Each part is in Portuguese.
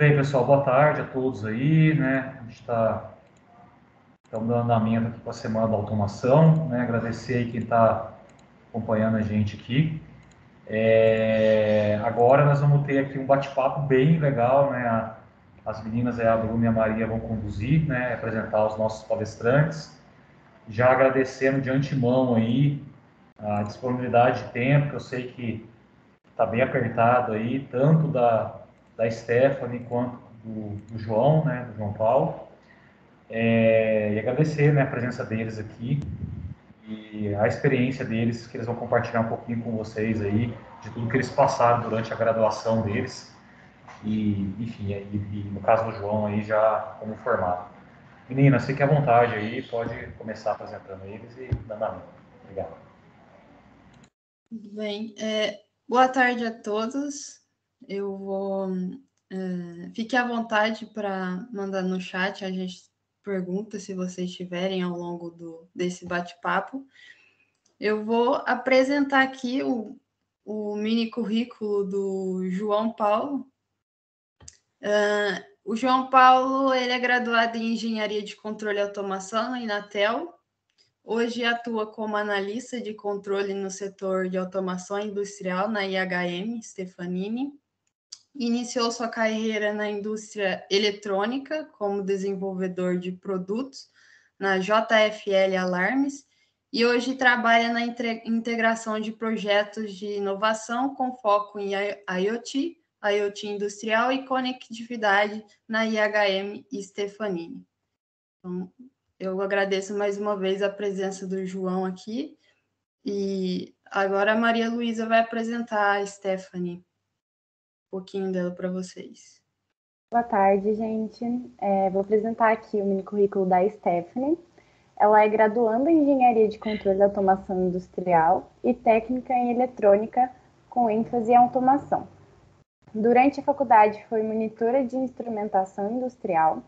Bem, pessoal, boa tarde a todos aí, né? A gente está dando andamento aqui para a Semana da Automação, né? Agradecer aí quem está acompanhando a gente aqui. Agora nós vamos ter aqui um bate-papo bem legal, né? As meninas, a Bruna e a Maria, vão conduzir, né? Apresentar os nossos palestrantes. Já agradecendo de antemão aí a disponibilidade de tempo, que eu sei que está bem apertado aí, tanto da Stephanie quanto do João, né, do João Paulo. E agradecer, né, a presença deles aqui e a experiência deles, que eles vão compartilhar um pouquinho com vocês aí, de tudo que eles passaram durante a graduação deles. E, enfim, e no caso do João aí, já como formado. Meninas, fique à vontade aí, pode começar apresentando eles e dando a mão. Obrigado. Tudo bem. Boa tarde a todos. Eu vou. Fique à vontade para mandar no chat, a gente pergunta se vocês tiverem ao longo desse bate-papo. Eu vou apresentar aqui o mini currículo do João Paulo. O João Paulo ele é graduado em Engenharia de Controle e Automação na Inatel. Hoje atua como analista de controle no setor de automação industrial na IHM Stefanini. Iniciou sua carreira na indústria eletrônica como desenvolvedor de produtos na JFL Alarmes e hoje trabalha na integração de projetos de inovação com foco em IoT, IoT industrial e conectividade na IHM Stefanini. Então, eu agradeço mais uma vez a presença do João aqui. E agora a Maria Luísa vai apresentar a Stephanie, um pouquinho dela para vocês. Boa tarde, gente. Vou apresentar aqui o mini currículo da Stephanie. Ela é graduanda em Engenharia de Controle e Automação Industrial e técnica em Eletrônica com ênfase em automação. Durante a faculdade foi monitora de instrumentação industrial,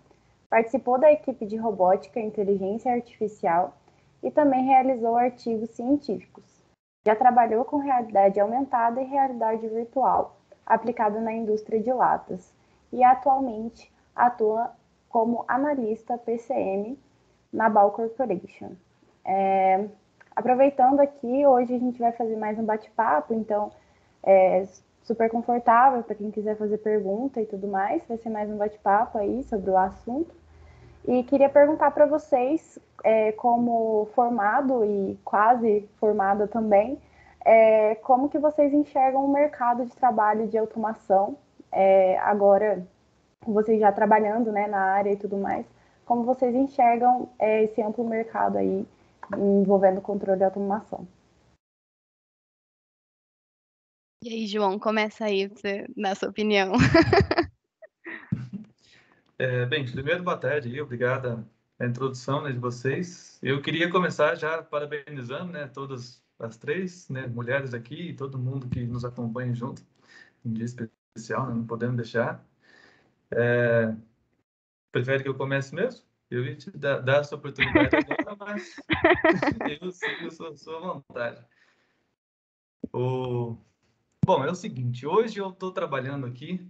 participou da equipe de robótica e inteligência artificial e também realizou artigos científicos. Já trabalhou com realidade aumentada e realidade virtual, aplicada na indústria de latas, e atualmente atua como analista PCM na Ball Corporation. Aproveitando aqui, hoje a gente vai fazer mais um bate-papo, então super confortável para quem quiser fazer pergunta e tudo mais, vai ser mais um bate-papo aí sobre o assunto. E queria perguntar para vocês, como formado e quase formada também, como que vocês enxergam o mercado de trabalho de automação, agora vocês já trabalhando, né, na área e tudo mais, como vocês enxergam esse amplo mercado aí envolvendo controle de automação? E aí, João, começa aí, na sua opinião. Bem, primeiro, boa tarde, obrigada pela introdução, né, de vocês. Eu queria começar já parabenizando, né, todas as três, né, mulheres aqui e todo mundo que nos acompanha junto, um dia especial, né, não podemos deixar. Prefere que eu comece mesmo? Eu ia te dar essa oportunidade agora, mas eu sigo a sua vontade. Bom, é o seguinte, hoje eu estou trabalhando aqui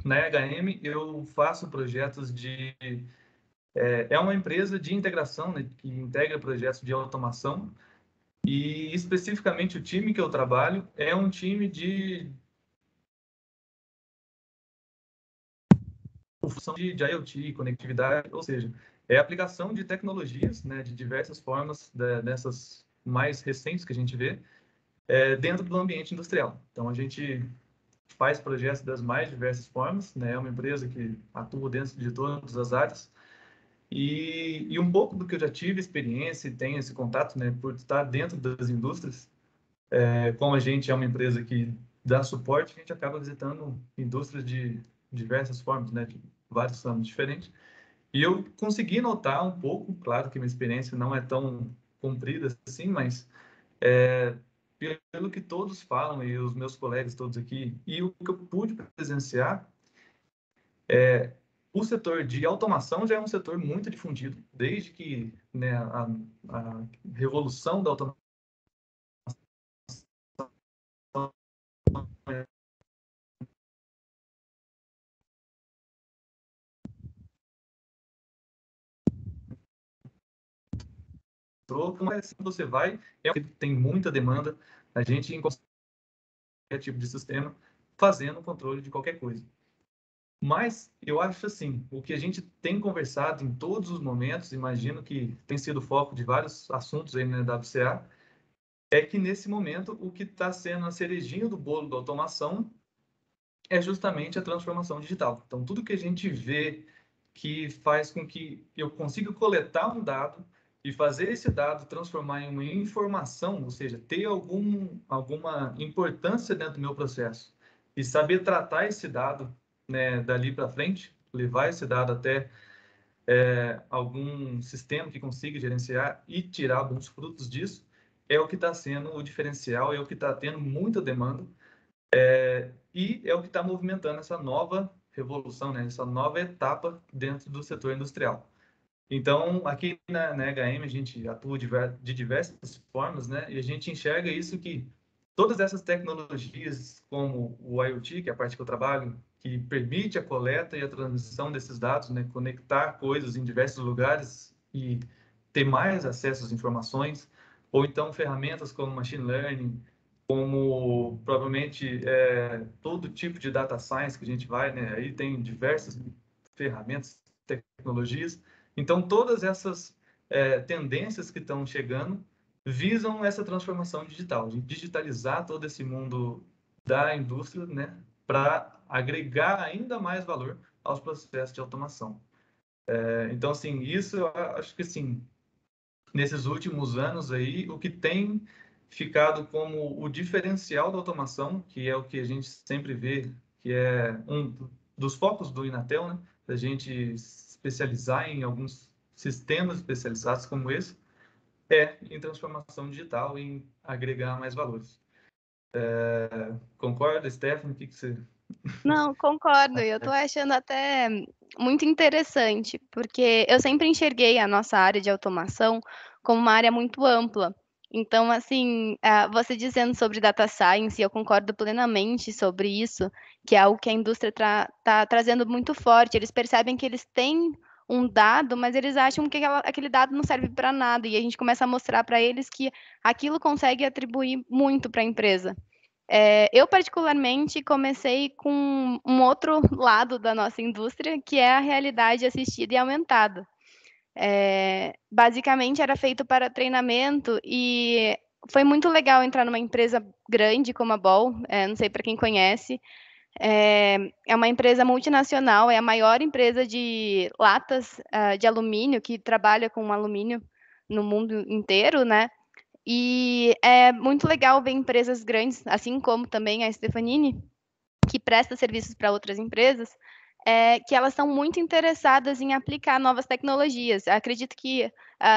na EHM, eu faço projetos de... É uma empresa de integração, né, que integra projetos de automação e, especificamente, o time que eu trabalho é um time de função de IoT, conectividade, ou seja, é a aplicação de tecnologias, né, de diversas formas, dessas mais recentes que a gente vê, dentro do ambiente industrial. Então, a gente faz projetos das mais diversas formas, né, é uma empresa que atua dentro de todas as áreas, e um pouco do que eu já tive experiência e tenho esse contato, né, por estar dentro das indústrias, como a gente é uma empresa que dá suporte, a gente acaba visitando indústrias de diversas formas, né, de vários ramos diferentes. E eu consegui notar um pouco, claro que minha experiência não é tão comprida assim, mas pelo que todos falam e os meus colegas todos aqui, e o que eu pude presenciar, o setor de automação já é um setor muito difundido, desde que, né, a revolução da automação mas assim você vai, é que tem muita demanda, a gente em qualquer tipo de sistema fazendo o controle de qualquer coisa. Mas eu acho assim, o que a gente tem conversado em todos os momentos, imagino que tem sido foco de vários assuntos aí na WCA, é que nesse momento o que está sendo a cerejinha do bolo da automação é justamente a transformação digital. Então, tudo que a gente vê que faz com que eu consiga coletar um dado e fazer esse dado transformar em uma informação, ou seja, ter alguma importância dentro do meu processo e saber tratar esse dado, né, dali para frente, levar esse dado até algum sistema que consiga gerenciar e tirar alguns frutos disso, é o que está sendo o diferencial, é o que está tendo muita demanda e é o que está movimentando essa nova revolução, né? Essa nova etapa dentro do setor industrial. Então, aqui na HM, a gente atua de diversas formas, né? E a gente enxerga isso que todas essas tecnologias, como o IoT, que é a parte que eu trabalho, que permite a coleta e a transmissão desses dados, né? Conectar coisas em diversos lugares e ter mais acesso às informações, ou então ferramentas como machine learning, como provavelmente todo tipo de data science que a gente vai, né? Aí tem diversas ferramentas, tecnologias. Então, todas essas tendências que estão chegando visam essa transformação digital, de digitalizar todo esse mundo da indústria, né? Para agregar ainda mais valor aos processos de automação. Então, assim, isso eu acho que, assim, nesses últimos anos aí, o que tem ficado como o diferencial da automação, que é o que a gente sempre vê, que é um dos focos do Inatel, né? A gente especializar em alguns sistemas especializados como esse, é em transformação digital e em agregar mais valores. Concorda, Stephanie? O que você... Não, concordo. Eu tô achando até muito interessante, porque eu sempre enxerguei a nossa área de automação como uma área muito ampla. Então, assim, você dizendo sobre data science, eu concordo plenamente sobre isso, que é algo que a indústria está trazendo muito forte. Eles percebem que eles têm um dado, mas eles acham que aquele dado não serve para nada, e a gente começa a mostrar para eles que aquilo consegue atribuir muito para a empresa. Eu, particularmente, comecei com um outro lado da nossa indústria, que é a realidade assistida e aumentada. Basicamente, era feito para treinamento e foi muito legal entrar numa empresa grande como a Ball, não sei para quem conhece. É uma empresa multinacional, é a maior empresa de latas de alumínio, que trabalha com alumínio no mundo inteiro, né? E é muito legal ver empresas grandes, assim como também a Stefanini, que presta serviços para outras empresas, que elas são muito interessadas em aplicar novas tecnologias. Acredito que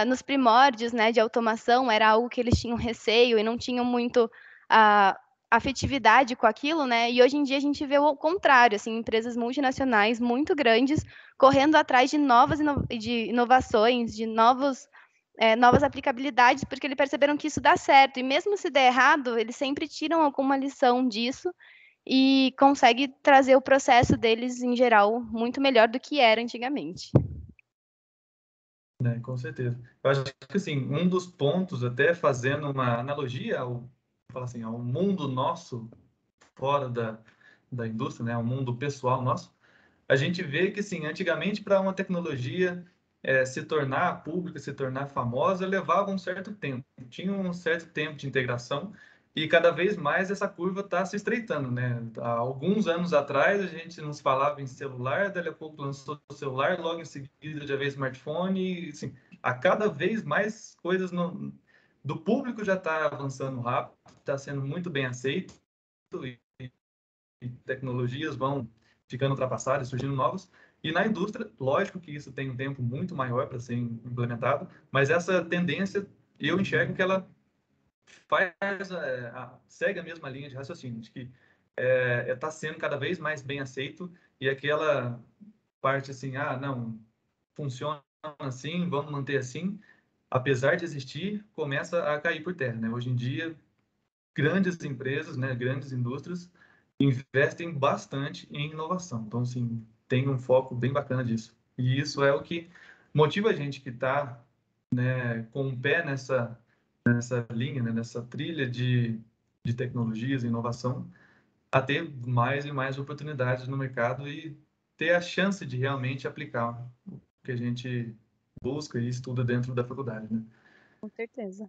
nos primórdios, né, de automação era algo que eles tinham receio e não tinham muito afetividade com aquilo, né? E hoje em dia a gente vê o contrário, assim, empresas multinacionais muito grandes correndo atrás de de inovações, de novas aplicabilidades, porque eles perceberam que isso dá certo. E mesmo se der errado, eles sempre tiram alguma lição disso e conseguem trazer o processo deles, em geral, muito melhor do que era antigamente. Com certeza. Eu acho que, assim, um dos pontos, até fazendo uma analogia falar assim, ao mundo nosso, fora da indústria, né, ao mundo pessoal nosso, a gente vê que, assim, antigamente, para uma tecnologia se tornar pública, se tornar famosa, levava um certo tempo. Tinha um certo tempo de integração e cada vez mais essa curva está se estreitando, né? Há alguns anos atrás a gente nos falava em celular, daqui a pouco lançou o celular, logo em seguida já veio smartphone, e, assim, a cada vez mais coisas do público já está avançando rápido, está sendo muito bem aceito e tecnologias vão ficando ultrapassadas, surgindo novas. E na indústria, lógico que isso tem um tempo muito maior para ser implementado, mas essa tendência, eu enxergo que ela segue a mesma linha de raciocínio, de que está sendo cada vez mais bem aceito e aquela parte assim, não, funciona assim, vamos manter assim, apesar de existir, começa a cair por terra, né? Hoje em dia, grandes empresas, né, grandes indústrias investem bastante em inovação. Então, assim, tem um foco bem bacana disso. E isso é o que motiva a gente que está né, com um pé nessa linha, né, nessa trilha de tecnologias e inovação, a ter mais e mais oportunidades no mercado e ter a chance de realmente aplicar o que a gente busca e estuda dentro da faculdade, né? Com certeza.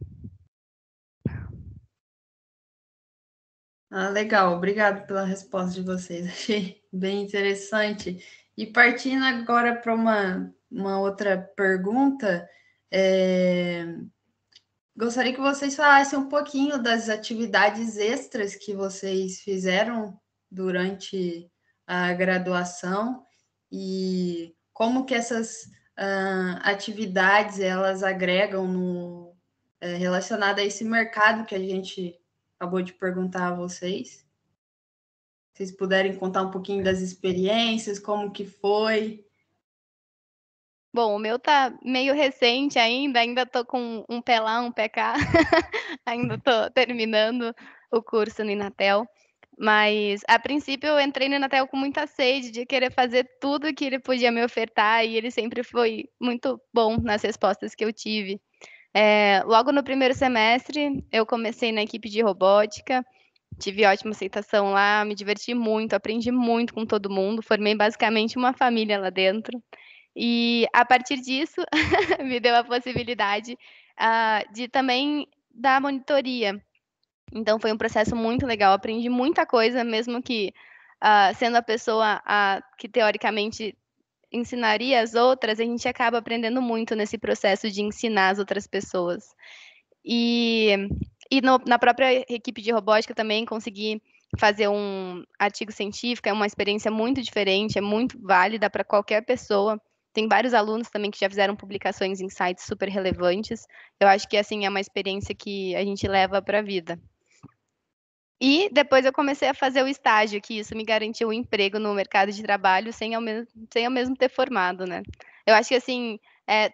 Ah, legal, obrigado pela resposta de vocês, achei bem interessante. E partindo agora para uma outra pergunta, gostaria que vocês falassem um pouquinho das atividades extras que vocês fizeram durante a graduação e como que essas atividades elas agregam no relacionado a esse mercado que a gente acabou de perguntar a vocês. Se vocês puderem contar um pouquinho das experiências, como que foi. Bom, o meu tá meio recente ainda tô com um pé lá, um pé cá, ainda tô terminando o curso no Inatel, mas a princípio eu entrei no Inatel com muita sede de querer fazer tudo que ele podia me ofertar e ele sempre foi muito bom nas respostas que eu tive. Logo no primeiro semestre eu comecei na equipe de robótica, tive ótima aceitação lá, me diverti muito, aprendi muito com todo mundo, formei basicamente uma família lá dentro. E a partir disso, me deu a possibilidade, de também dar monitoria. Então foi um processo muito legal, aprendi muita coisa, mesmo que, sendo a pessoa, que teoricamente ensinaria as outras, a gente acaba aprendendo muito nesse processo de ensinar as outras pessoas. E na própria equipe de robótica também consegui fazer um artigo científico, é uma experiência muito diferente, é muito válida para qualquer pessoa. Tem vários alunos também que já fizeram publicações em sites super relevantes. Eu acho que, assim, é uma experiência que a gente leva para a vida. E depois eu comecei a fazer o estágio, que isso me garantiu um emprego no mercado de trabalho sem ao mesmo ter formado, né. Eu acho que, assim,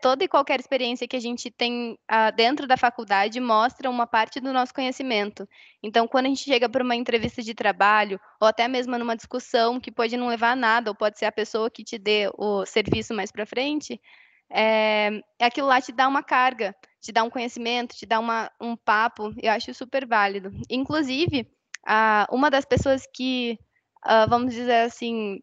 toda e qualquer experiência que a gente tem, dentro da faculdade mostra uma parte do nosso conhecimento. Então, quando a gente chega para uma entrevista de trabalho, ou até mesmo numa discussão que pode não levar a nada, ou pode ser a pessoa que te dê o serviço mais para frente, aquilo lá te dá uma carga, te dá um conhecimento, te dá um papo, eu acho super válido. Inclusive, uma das pessoas que, vamos dizer assim,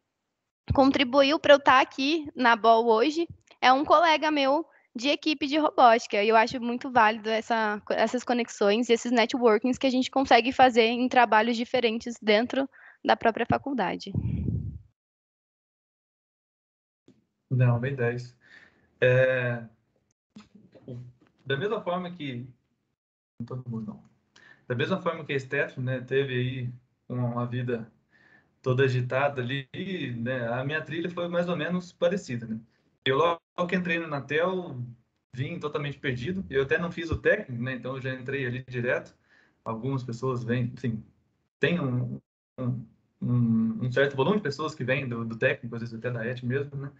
contribuiu para eu estar aqui na BOL hoje, é um colega meu de equipe de robótica, e eu acho muito válido essas conexões e esses networkings que a gente consegue fazer em trabalhos diferentes dentro da própria faculdade. Não, bem 10. É, da mesma forma que... Não todo mundo, não. Da mesma forma que a Stephanie, né, teve aí uma vida toda agitada ali, né, a minha trilha foi mais ou menos parecida, né? Eu logo que entrei no Natel, vim totalmente perdido. Eu até não fiz o técnico, né? Então eu já entrei ali direto. Algumas pessoas vêm, assim, tem um, um certo volume de pessoas que vêm do técnico, às vezes até da ET mesmo, né?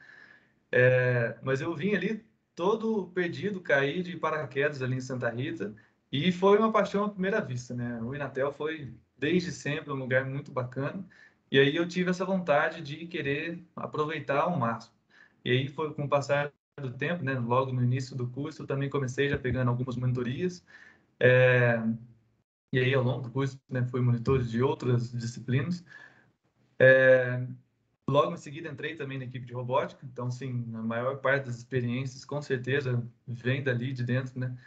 Mas eu vim ali todo perdido, caí de paraquedas ali em Santa Rita e foi uma paixão à primeira vista, né? O Inatel foi desde sempre um lugar muito bacana e aí eu tive essa vontade de querer aproveitar ao máximo. E aí foi com o passar do tempo, né? Logo no início do curso eu também comecei já pegando algumas monitorias, e aí ao longo do curso, né, fui monitor de outras disciplinas. Logo em seguida entrei também na equipe de robótica, então sim, a maior parte das experiências com certeza vem dali de dentro, né?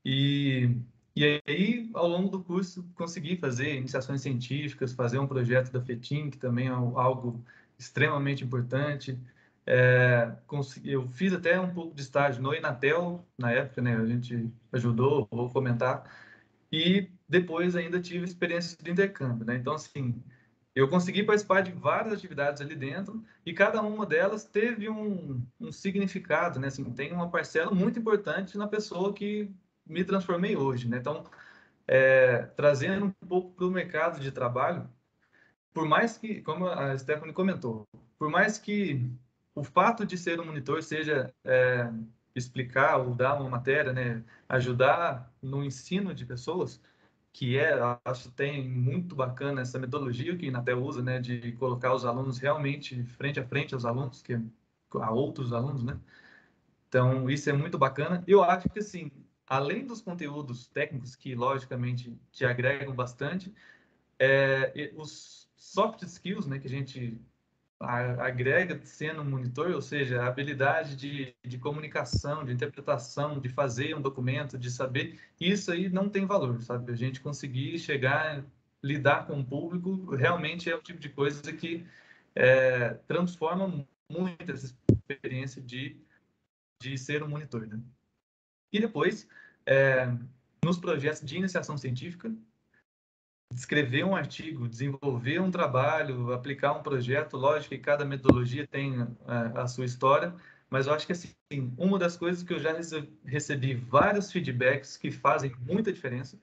E, e aí, ao longo do curso, consegui fazer iniciações científicas, fazer um projeto da FETIM, que também é algo extremamente importante. Eu fiz até um pouco de estágio no Inatel, na época, né? A gente ajudou, vou comentar. E depois ainda tive experiências de intercâmbio, né? Então, assim, eu consegui participar de várias atividades ali dentro e cada uma delas teve um significado, né? Assim, tem uma parcela muito importante na pessoa que me transformei hoje, né? Então, trazendo um pouco para o mercado de trabalho, por mais que, como a Stephanie comentou, por mais que o fato de ser um monitor seja explicar ou dar uma matéria, né? Ajudar no ensino de pessoas, que acho que tem muito bacana essa metodologia que a Inatel usa, né, de colocar os alunos realmente frente a frente aos alunos, a outros alunos, né? Então, isso é muito bacana. Eu acho que, assim, além dos conteúdos técnicos, que, logicamente, te agregam bastante, os soft skills, né, que a gente agrega sendo um monitor, ou seja, a habilidade de comunicação, de interpretação, de fazer um documento, de saber, isso aí não tem valor, sabe? A gente conseguir chegar, lidar com o público, realmente é o tipo de coisa que transforma muito essa experiência de ser um monitor, né? E depois, nos projetos de iniciação científica, escrever um artigo, desenvolver um trabalho, aplicar um projeto, lógico que cada metodologia tem a sua história, mas eu acho que assim, uma das coisas que eu já recebi vários feedbacks que fazem muita diferença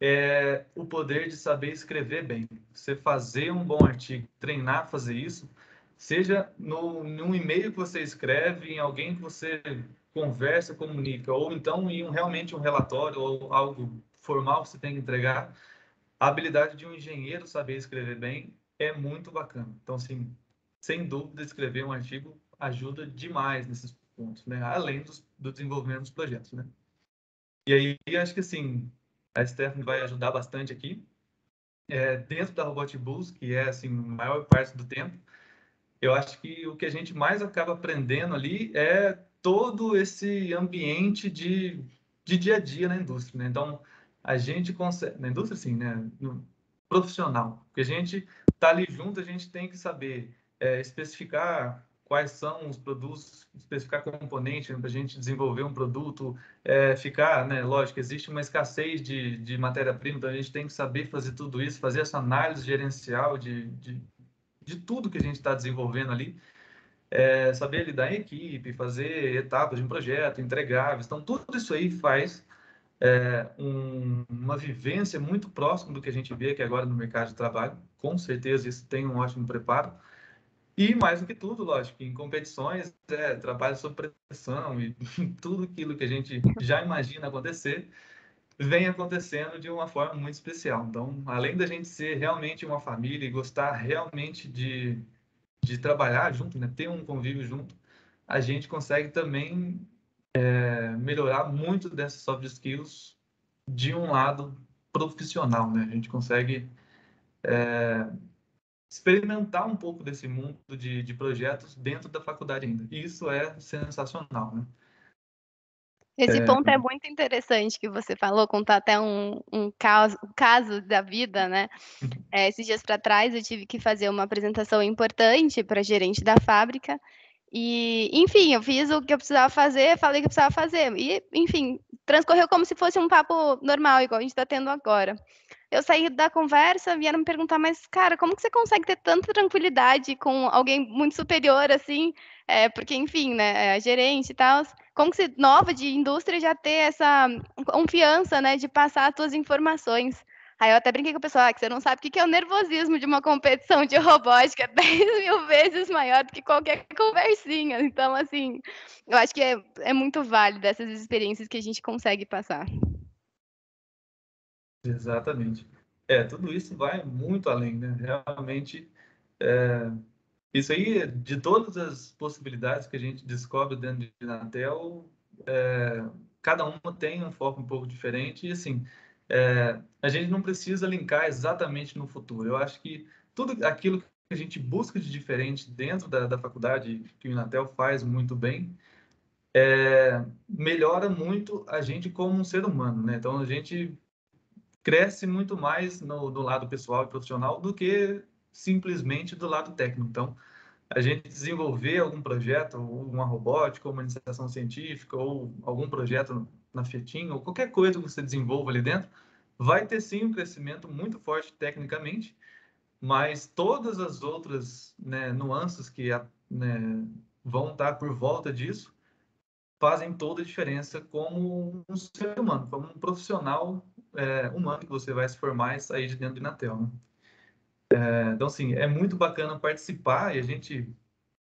é o poder de saber escrever bem. Você fazer um bom artigo, treinar a fazer isso, seja num e-mail que você escreve, em alguém que você conversa, comunica, ou então realmente um relatório ou algo formal que você tem que entregar. A habilidade de um engenheiro saber escrever bem é muito bacana. Então, assim, sem dúvida, escrever um artigo ajuda demais nesses pontos, né? Além do desenvolvimento dos projetos, né? E aí, acho que, assim, a Stephanie vai ajudar bastante aqui. Dentro da Robot Boost, que é, assim, a maior parte do tempo, eu acho que o que a gente mais acaba aprendendo ali é todo esse ambiente de dia a dia na indústria, né? Então, a gente consegue, na indústria, sim, né? No profissional, porque a gente está ali junto, a gente tem que saber especificar quais são os produtos, especificar componentes para a gente desenvolver um produto, ficar, né? Lógico, existe uma escassez de matéria-prima, então a gente tem que saber fazer tudo isso, fazer essa análise gerencial de tudo que a gente está desenvolvendo ali, saber lidar em equipe, fazer etapas de um projeto, entregáveis. Então, tudo isso aí faz uma vivência muito próxima do que a gente vê aqui agora no mercado de trabalho. Com certeza, isso tem um ótimo preparo. E, mais do que tudo, lógico, em competições, trabalho sob pressão e tudo aquilo que a gente já imagina acontecer, vem acontecendo de uma forma muito especial. Então, além da gente ser realmente uma família e gostar realmente de trabalhar junto, né, ter um convívio junto, a gente consegue também melhorar muito dessas soft skills de um lado profissional, né? A gente consegue experimentar um pouco desse mundo de projetos dentro da faculdade ainda. E isso é sensacional, né? Esse ponto é muito interessante que você falou, contar até um caso da vida, né? Esses dias para trás eu tive que fazer uma apresentação importante para gerente da fábrica e, enfim, eu fiz o que eu precisava fazer, falei o que eu precisava fazer e, enfim, transcorreu como se fosse um papo normal, igual a gente está tendo agora. Eu saí da conversa, vieram me perguntar, mas, cara, como que você consegue ter tanta tranquilidade com alguém muito superior, assim? Porque, enfim, né, gerente e tal. Como que você, nova de indústria, já ter essa confiança, né, de passar as suas informações? Aí eu até brinquei com o pessoal, que você não sabe o que é o nervosismo de uma competição de robótica, é 10.000 vezes maior do que qualquer conversinha. Então, assim, eu acho que é muito válido essas experiências que a gente consegue passar. Exatamente. Tudo isso vai muito além, né? Realmente, isso aí, de todas as possibilidades que a gente descobre dentro de Inatel, cada uma tem um foco um pouco diferente e, assim, a gente não precisa linkar exatamente no futuro. Eu acho que tudo aquilo que a gente busca de diferente dentro da faculdade, que o Inatel faz muito bem, melhora muito a gente como um ser humano, né? Então, a gente cresce muito mais do lado pessoal e profissional do que simplesmente do lado técnico. Então, a gente desenvolver algum projeto, ou uma robótica, ou uma iniciação científica, ou algum projeto na FIETIM, ou qualquer coisa que você desenvolva ali dentro, vai ter sim um crescimento muito forte tecnicamente, mas todas as outras, né, nuances que né, vão estar por volta disso fazem toda a diferença como um ser humano, como um profissional humano que você vai se formar e sair de dentro do Inatel, né? Então, assim, é muito bacana participar e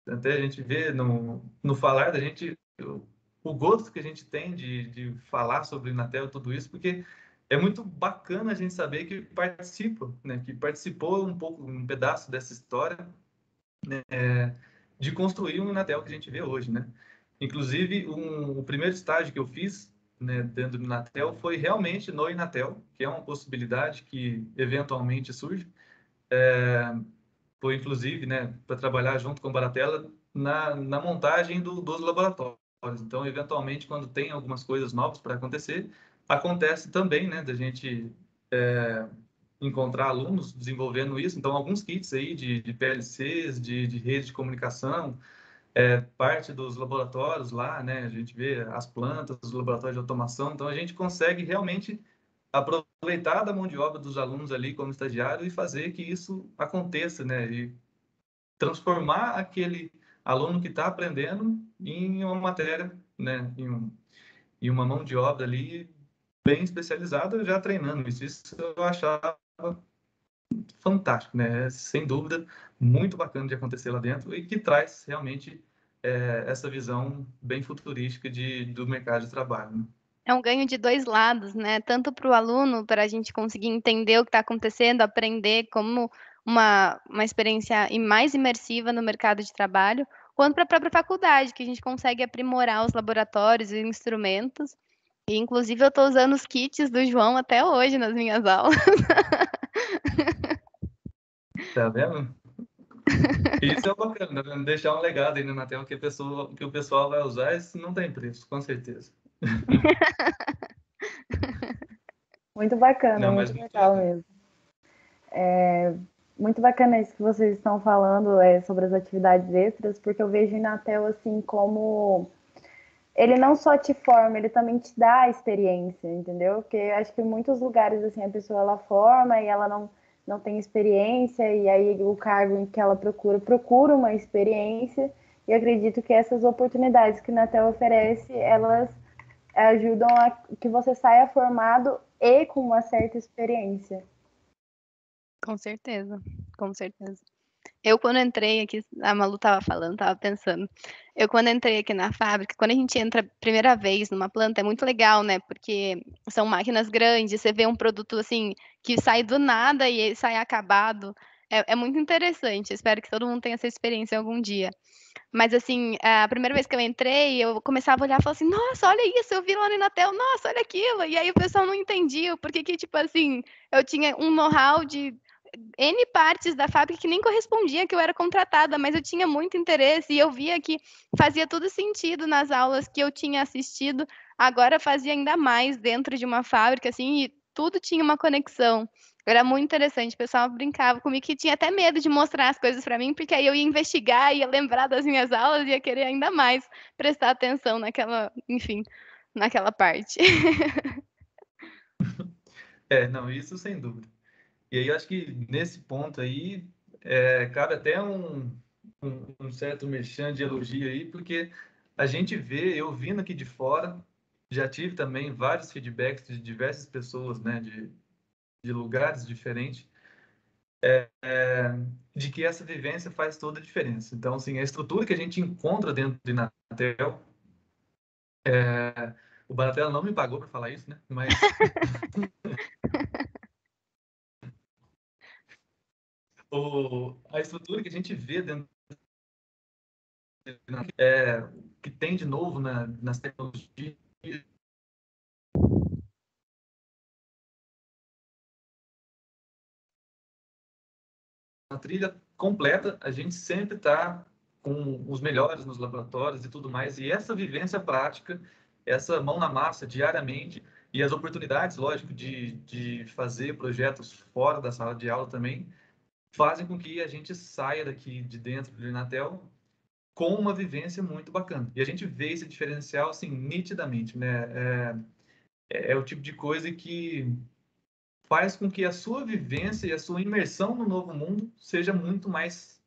até a gente vê no falar da gente o gosto que a gente tem de falar sobre Inatel e tudo isso, porque é muito bacana a gente saber que participa, né? Que participou um pedaço dessa história, né? De construir um Inatel que a gente vê hoje, né? Inclusive, o primeiro estágio que eu fiz, né, dentro do Inatel foi realmente no Inatel, que é uma possibilidade que eventualmente surge. Foi, inclusive, né, para trabalhar junto com a Baratella na montagem dos laboratórios. Então, eventualmente, quando tem algumas coisas novas para acontecer, acontece também, né, da gente encontrar alunos desenvolvendo isso. Então, alguns kits aí de PLCs, de rede de comunicação, parte dos laboratórios lá, né, a gente vê as plantas, os laboratórios de automação. Então, a gente consegue realmente aproveitar da mão de obra dos alunos ali como estagiário e fazer que isso aconteça, né, e transformar aquele aluno que está aprendendo em uma matéria, né, em uma mão de obra ali bem especializada, já treinando isso. Isso eu achava fantástico, né? Sem dúvida, muito bacana de acontecer lá dentro e que traz realmente essa visão bem futurística do mercado de trabalho, né? É um ganho de 2 lados, né, tanto para o aluno, para a gente conseguir entender o que está acontecendo, aprender como uma experiência mais imersiva no mercado de trabalho, quanto para a própria faculdade, que a gente consegue aprimorar os laboratórios e instrumentos. E inclusive eu estou usando os kits do João até hoje nas minhas aulas. Tá vendo? Isso é bacana, né? Deixar um legado aí na tela que o pessoal vai usar, isso não tem preço, com certeza. Muito bacana, Não, mas muito muito legal legal. mesmo. Muito bacana isso que vocês estão falando sobre as atividades extras, porque eu vejo o Inatel assim como ele não só te forma, ele também te dá a experiência, entendeu? Porque acho que em muitos lugares assim a pessoa ela forma e ela não tem experiência e aí o cargo em que ela procura uma experiência e acredito que essas oportunidades que o Inatel oferece, elas ajudam a que você saia formado e com uma certa experiência. Com certeza, com certeza. Eu quando entrei aqui, a Malu estava falando, estava pensando, eu quando entrei aqui na fábrica, quando a gente entra a primeira vez numa planta, é muito legal, né, porque são máquinas grandes, você vê um produto, assim, que sai do nada e ele sai acabado, é muito interessante, espero que todo mundo tenha essa experiência algum dia. Mas, assim, a primeira vez que eu entrei, eu começava a olhar e falava assim: "Nossa, olha isso, eu vi lá no Inatel, nossa, olha aquilo", e aí o pessoal não entendia o porquê que, tipo assim, eu tinha um know-how de N partes da fábrica que nem correspondia que eu era contratada, mas eu tinha muito interesse e eu via que fazia todo sentido nas aulas que eu tinha assistido, agora fazia ainda mais dentro de uma fábrica, assim, e tudo tinha uma conexão. Era muito interessante, o pessoal brincava comigo que tinha até medo de mostrar as coisas para mim, porque aí eu ia investigar, ia lembrar das minhas aulas, ia querer ainda mais prestar atenção naquela, enfim, naquela parte. Não, isso sem dúvida. E aí eu acho que nesse ponto aí cabe até um certo merchan de elogio aí, porque a gente vê, eu vindo aqui de fora, já tive também vários feedbacks de diversas pessoas, né, de lugares diferentes, de que essa vivência faz toda a diferença. Então, assim, a estrutura que a gente encontra dentro do Inatel, o Baratella não me pagou para falar isso, né, mas a estrutura que a gente vê dentro que tem de novo nas tecnologias, a trilha completa, a gente sempre está com os melhores nos laboratórios e tudo mais, e essa vivência prática, essa mão na massa diariamente, e as oportunidades, lógico, de fazer projetos fora da sala de aula também, fazem com que a gente saia daqui de dentro do Inatel com uma vivência muito bacana. E a gente vê esse diferencial, assim, nitidamente, né? É o tipo de coisa que faz com que a sua vivência e a sua imersão no novo mundo seja muito mais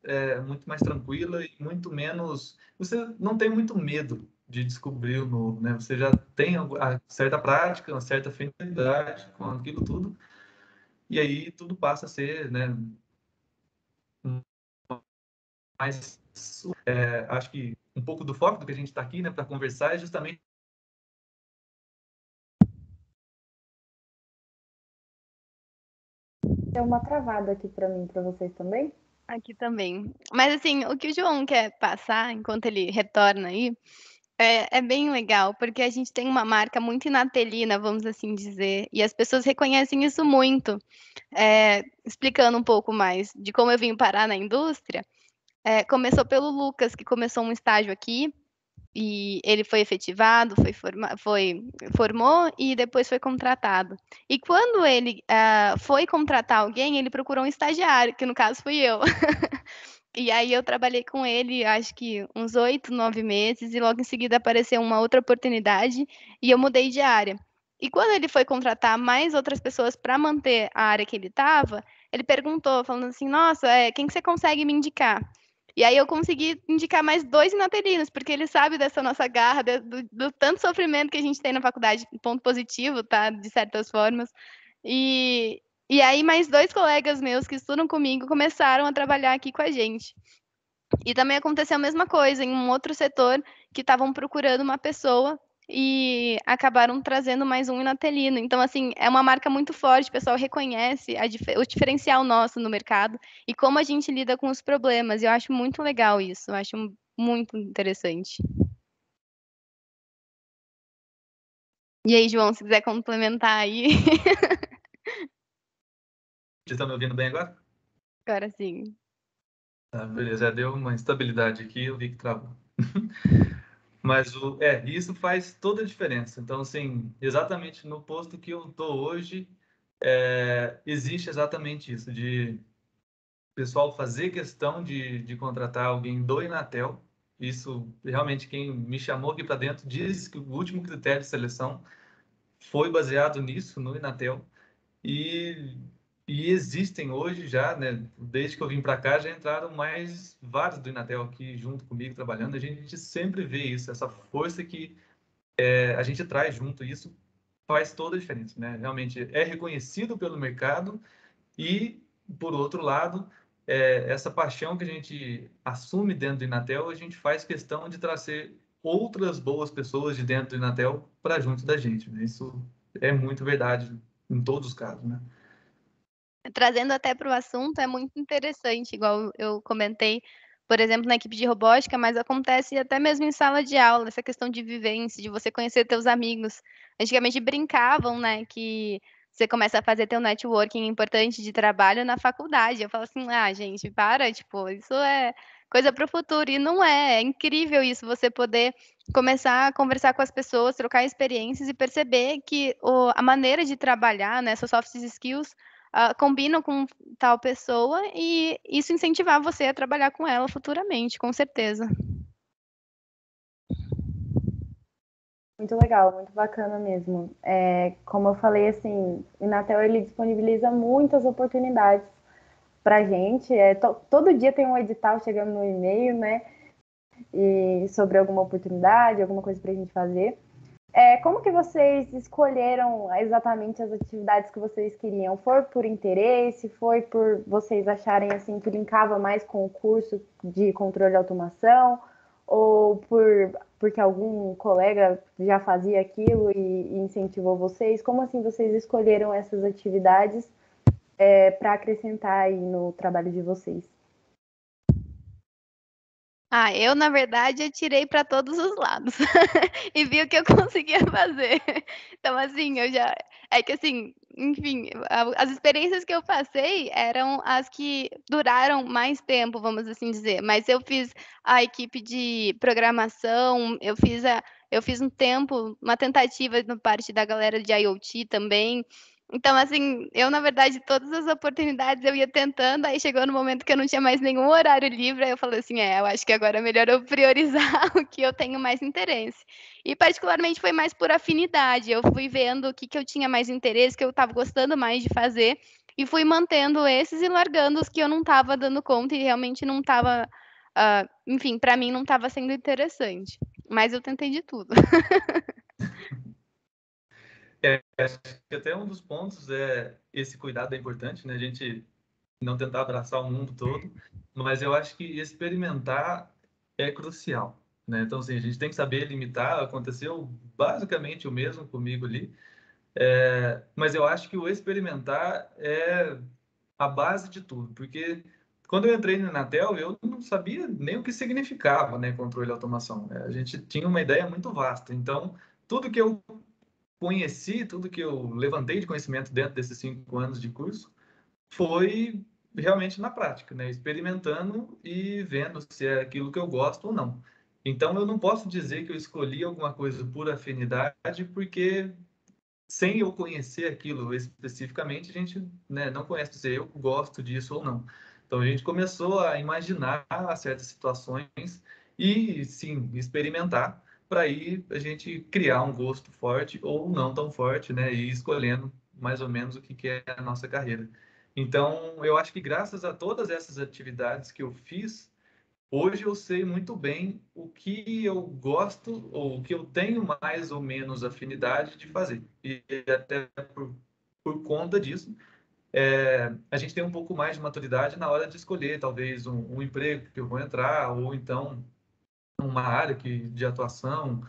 tranquila e muito menos. Você não tem muito medo de descobrir o novo, né? Você já tem a certa prática, uma certa afinidade com aquilo tudo, e aí tudo passa a ser, né? Mais, acho que um pouco do foco do que a gente está aqui, né, para conversar é justamente. Deu uma travada aqui para mim, para vocês também. Aqui também. Mas, assim, o que o João quer passar, enquanto ele retorna aí, É bem legal, porque a gente tem uma marca muito inatelina, vamos assim dizer, e as pessoas reconhecem isso muito. Explicando um pouco mais de como eu vim parar na indústria, começou pelo Lucas, que começou um estágio aqui, e ele foi efetivado, formou e depois foi contratado. E quando ele foi contratar alguém, ele procurou um estagiário, que no caso fui eu. E aí eu trabalhei com ele, acho que uns 8, 9 meses, e logo em seguida apareceu uma outra oportunidade e eu mudei de área. E quando ele foi contratar mais outras pessoas para manter a área que ele estava, ele perguntou, falando assim: Nossa, quem que você consegue me indicar? E aí eu consegui indicar mais 2 inaterinos, porque ele sabe dessa nossa garra, do tanto sofrimento que a gente tem na faculdade, ponto positivo, tá? De certas formas. E, e aí mais 2 colegas meus que estudam comigo começaram a trabalhar aqui com a gente. E também aconteceu a mesma coisa em um outro setor que estavam procurando uma pessoa e acabaram trazendo mais um inatelino. Então, assim, é uma marca muito forte, o pessoal reconhece o diferencial nosso no mercado e como a gente lida com os problemas. Eu acho muito legal isso, eu acho muito interessante. E aí, João, se quiser complementar aí. Vocês estão me ouvindo bem agora? Agora sim. Tá, beleza, deu uma instabilidade aqui, eu vi que travou. Mas isso faz toda a diferença. Então, assim, exatamente no posto que eu estou hoje, existe exatamente isso, de o pessoal fazer questão de contratar alguém do Inatel. Isso, realmente, quem me chamou aqui para dentro diz que o último critério de seleção foi baseado nisso, no Inatel. E, e existem hoje já, né, desde que eu vim para cá, já entraram mais vários do Inatel aqui junto comigo, trabalhando. A gente sempre vê isso, essa força que a gente traz junto. Isso faz toda a diferença, né? Realmente é reconhecido pelo mercado e, por outro lado, essa paixão que a gente assume dentro do Inatel, a gente faz questão de trazer outras boas pessoas de dentro do Inatel para junto da gente, né? Isso é muito verdade em todos os casos, né? Trazendo até para o assunto, é muito interessante, igual eu comentei, por exemplo, na equipe de robótica, mas acontece até mesmo em sala de aula, essa questão de vivência, de você conhecer teus amigos. Antigamente brincavam, né, que você começa a fazer teu networking importante de trabalho na faculdade. Eu falo assim, gente, para, tipo, isso é coisa para o futuro. E não é incrível isso, você poder começar a conversar com as pessoas, trocar experiências e perceber que a maneira de trabalhar, né, essas soft skills, combinam com tal pessoa e isso incentivar você a trabalhar com ela futuramente, com certeza. Muito legal, muito bacana mesmo. Como eu falei, assim, o Inatel ele disponibiliza muitas oportunidades para a gente. Todo dia tem um edital chegando no e-mail, né? E sobre alguma oportunidade, alguma coisa para a gente fazer. Como que vocês escolheram exatamente as atividades que vocês queriam? Foi por interesse? Foi por vocês acharem assim que linkava mais com o curso de controle de automação? Ou porque algum colega já fazia aquilo e incentivou vocês? Como assim vocês escolheram essas atividades para acrescentar aí no trabalho de vocês? Eu, na verdade, atirei para todos os lados e vi o que eu conseguia fazer. Então, assim, é que assim, enfim, as experiências que eu passei eram as que duraram mais tempo, vamos assim dizer. Mas eu fiz a equipe de programação, eu fiz um tempo, uma tentativa na parte da galera de IoT também. Então, assim, eu, na verdade, todas as oportunidades eu ia tentando, aí chegou no momento que eu não tinha mais nenhum horário livre, aí eu falei assim: eu acho que agora é melhor eu priorizar o que eu tenho mais interesse. E particularmente foi mais por afinidade, eu fui vendo o que eu tinha mais interesse, que eu estava gostando mais de fazer, e fui mantendo esses e largando os que eu não estava dando conta e realmente não estava, enfim, para mim não estava sendo interessante. Mas eu tentei de tudo. Acho que até um dos pontos esse cuidado é importante, né? A gente não tentar abraçar o mundo todo, mas eu acho que experimentar é crucial, né? Então, assim, a gente tem que saber limitar. Aconteceu basicamente o mesmo comigo ali, mas eu acho que o experimentar é a base de tudo, porque quando eu entrei na Inatel, eu não sabia nem o que significava, né, controle e automação. A gente tinha uma ideia muito vasta. Então, tudo que eu conheci, tudo que eu levantei de conhecimento dentro desses 5 anos de curso, foi realmente na prática, né? Experimentando e vendo se é aquilo que eu gosto ou não. Então, eu não posso dizer que eu escolhi alguma coisa por afinidade, porque sem eu conhecer aquilo especificamente, a gente, né, não conhece se eu gosto disso ou não. Então, a gente começou a imaginar certas situações e, sim, experimentar para aí a gente criar um gosto forte ou não tão forte, né, e ir escolhendo mais ou menos o que é a nossa carreira. Então, eu acho que graças a todas essas atividades que eu fiz, hoje eu sei muito bem o que eu gosto ou o que eu tenho mais ou menos afinidade de fazer. E até por conta disso, a gente tem um pouco mais de maturidade na hora de escolher, talvez, um emprego que eu vou entrar, ou então uma área de atuação,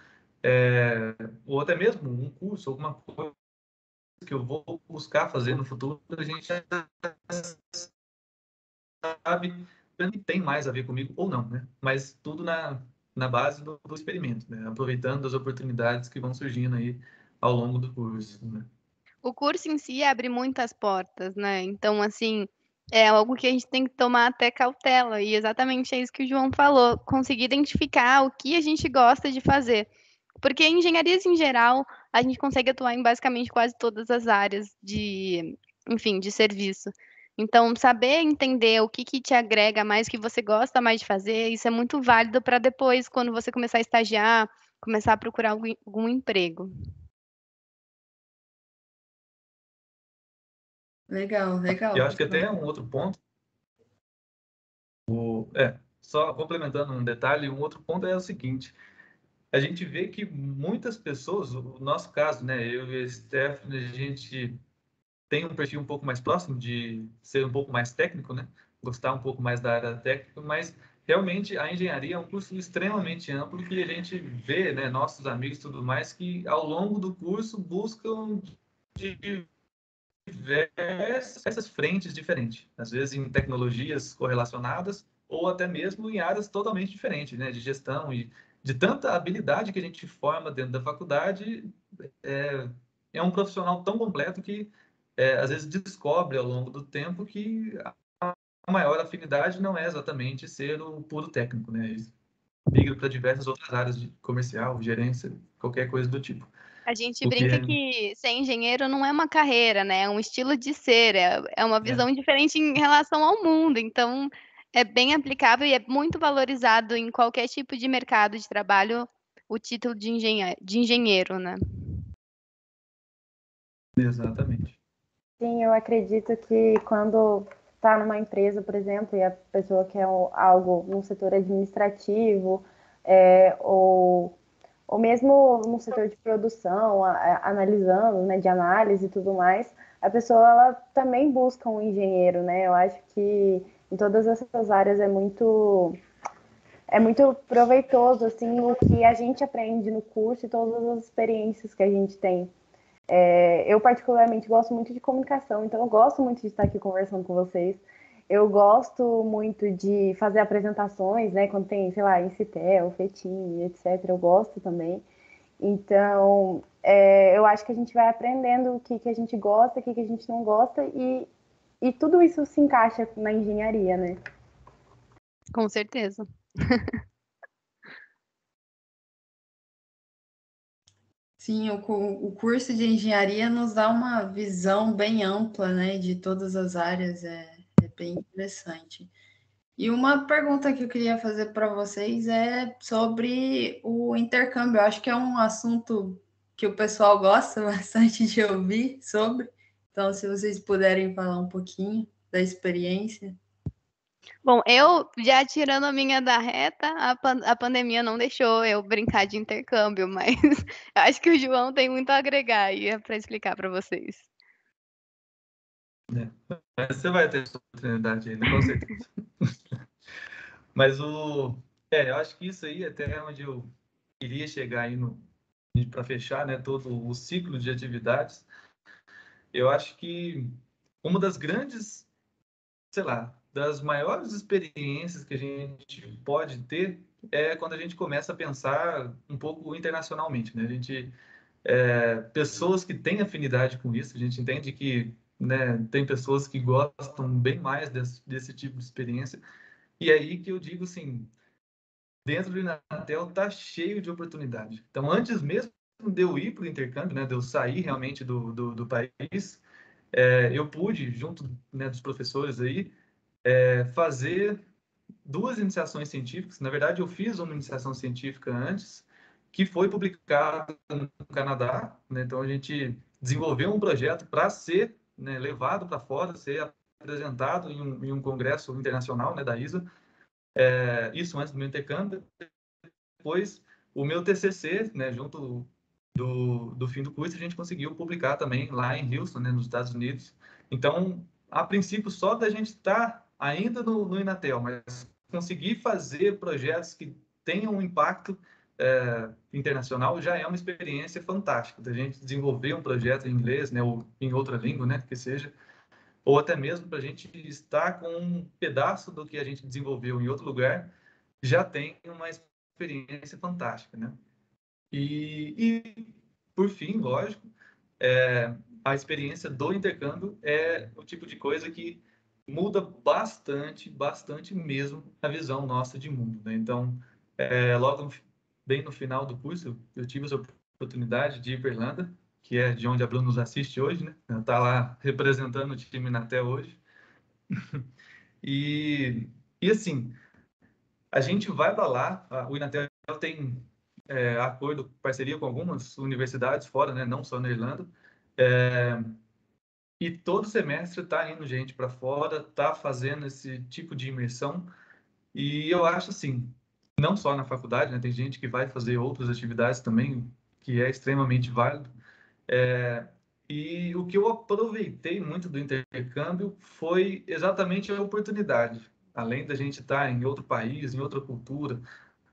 ou até mesmo um curso, alguma coisa que eu vou buscar fazer no futuro, a gente já sabe que tem mais a ver comigo ou não, né? Mas tudo na base do experimento, né? Aproveitando as oportunidades que vão surgindo aí ao longo do curso, né? O curso em si abre muitas portas, né, então, assim, é algo que a gente tem que tomar até cautela, e exatamente é isso que o João falou, conseguir identificar o que a gente gosta de fazer. Porque engenharias em geral, a gente consegue atuar em basicamente quase todas as áreas de, enfim, de serviço. Então, saber entender o que te agrega mais, o que você gosta mais de fazer, isso é muito válido para depois, quando você começar a estagiar, começar a procurar algum emprego. Legal, E eu legal, acho que pessoal. até um outro ponto, só complementando um detalhe, um outro ponto é o seguinte: a gente vê que muitas pessoas, o nosso caso, né, eu e a Stephanie, a gente tem um perfil um pouco mais próximo de ser um pouco mais técnico, né? Gostar um pouco mais da área técnica, mas realmente a engenharia é um curso extremamente amplo que a gente vê, né, nossos amigos e tudo mais, que ao longo do curso buscam diversas frentes diferentes, às vezes em tecnologias correlacionadas ou até mesmo em áreas totalmente diferentes, né, de gestão e de tanta habilidade que a gente forma dentro da faculdade, é, é um profissional tão completo que às vezes descobre ao longo do tempo que a maior afinidade não é exatamente ser o puro técnico, né? Ele migra para diversas outras áreas de comercial, gerência, qualquer coisa do tipo. A gente O que brinca é, que ser engenheiro não é uma carreira, né, é um estilo de ser, é uma é, visão diferente em relação ao mundo, então é bem aplicável e é muito valorizado em qualquer tipo de mercado de trabalho, o título de engenheiro, né. exatamente. Sim, eu acredito que quando está numa empresa, por exemplo, e a pessoa quer algo no setor administrativo, ou mesmo no setor de produção, analisando, né, de análise e tudo mais, a pessoa ela também busca um engenheiro, né? Eu acho que em todas essas áreas é muito proveitoso assim o que a gente aprende no curso e todas as experiências que a gente tem. Eu, particularmente, gosto muito de comunicação, então eu gosto muito de estar aqui conversando com vocês. Eu gosto muito de fazer apresentações, né? Quando tem, sei lá, Incitel, FETIM, etc. Eu gosto também. Então, eu acho que a gente vai aprendendo o que a gente gosta, o que a gente não gosta, e tudo isso se encaixa na engenharia, né? Com certeza. Sim, o curso de engenharia nos dá uma visão bem ampla, né, de todas as áreas, é bem interessante. E uma pergunta que eu queria fazer para vocês é sobre o intercâmbio. Eu acho que é um assunto que o pessoal gosta bastante de ouvir sobre. Então, se vocês puderem falar um pouquinho da experiência. Bom, eu já tirando a minha da reta, a pandemia não deixou eu brincar de intercâmbio, mas eu acho que o João tem muito a agregar aí para explicar para vocês. Mas você vai ter sua oportunidade ainda, com certeza. Mas eu acho que isso aí até é onde eu queria chegar aí para fechar, né, todo o ciclo de atividades. Eu acho que uma das grandes, sei lá, das maiores experiências que a gente pode ter é quando a gente começa a pensar um pouco internacionalmente, né? A gente, pessoas que têm afinidade com isso, a gente entende que, né, tem pessoas que gostam bem mais desse tipo de experiência. E aí que eu digo assim, dentro do Inatel tá cheio de oportunidade. Então, antes mesmo de eu ir para o intercâmbio, né, de eu sair realmente do país, eu pude, junto, né, dos professores aí, fazer duas iniciações científicas. Na verdade, eu fiz uma iniciação científica antes, que foi publicada no Canadá, né? Então, a gente desenvolveu um projeto para ser, né, levado para fora, ser apresentado em um congresso internacional, né, da ISA. Isso antes do meu intercâmbio. Depois, o meu TCC, né, junto do fim do curso, a gente conseguiu publicar também lá em Houston, né, nos Estados Unidos. Então, a princípio, só da gente estar ainda no Inatel, mas conseguir fazer projetos que tenham um impacto internacional já é uma experiência fantástica. Da gente desenvolver um projeto em inglês, né, ou em outra língua, né, que seja, ou até mesmo para a gente estar com um pedaço do que a gente desenvolveu em outro lugar, já tem uma experiência fantástica, né? E por fim, lógico, a experiência do intercâmbio é o tipo de coisa que muda bastante, bastante mesmo a visão nossa de mundo, né? Então, logo bem no final do curso, eu tive essa oportunidade de ir para Irlanda, que é de onde a Bruna nos assiste hoje, né? Ela está lá representando o time até hoje. E assim, a gente vai para lá, o Inatel tem acordo, parceria com algumas universidades fora, né? Não só na Irlanda. E todo semestre está indo gente para fora, está fazendo esse tipo de imersão. E eu acho assim, não só na faculdade, né? Tem gente que vai fazer outras atividades também, que é extremamente válido. E o que eu aproveitei muito do intercâmbio foi exatamente a oportunidade. Além da gente estar em outro país, em outra cultura,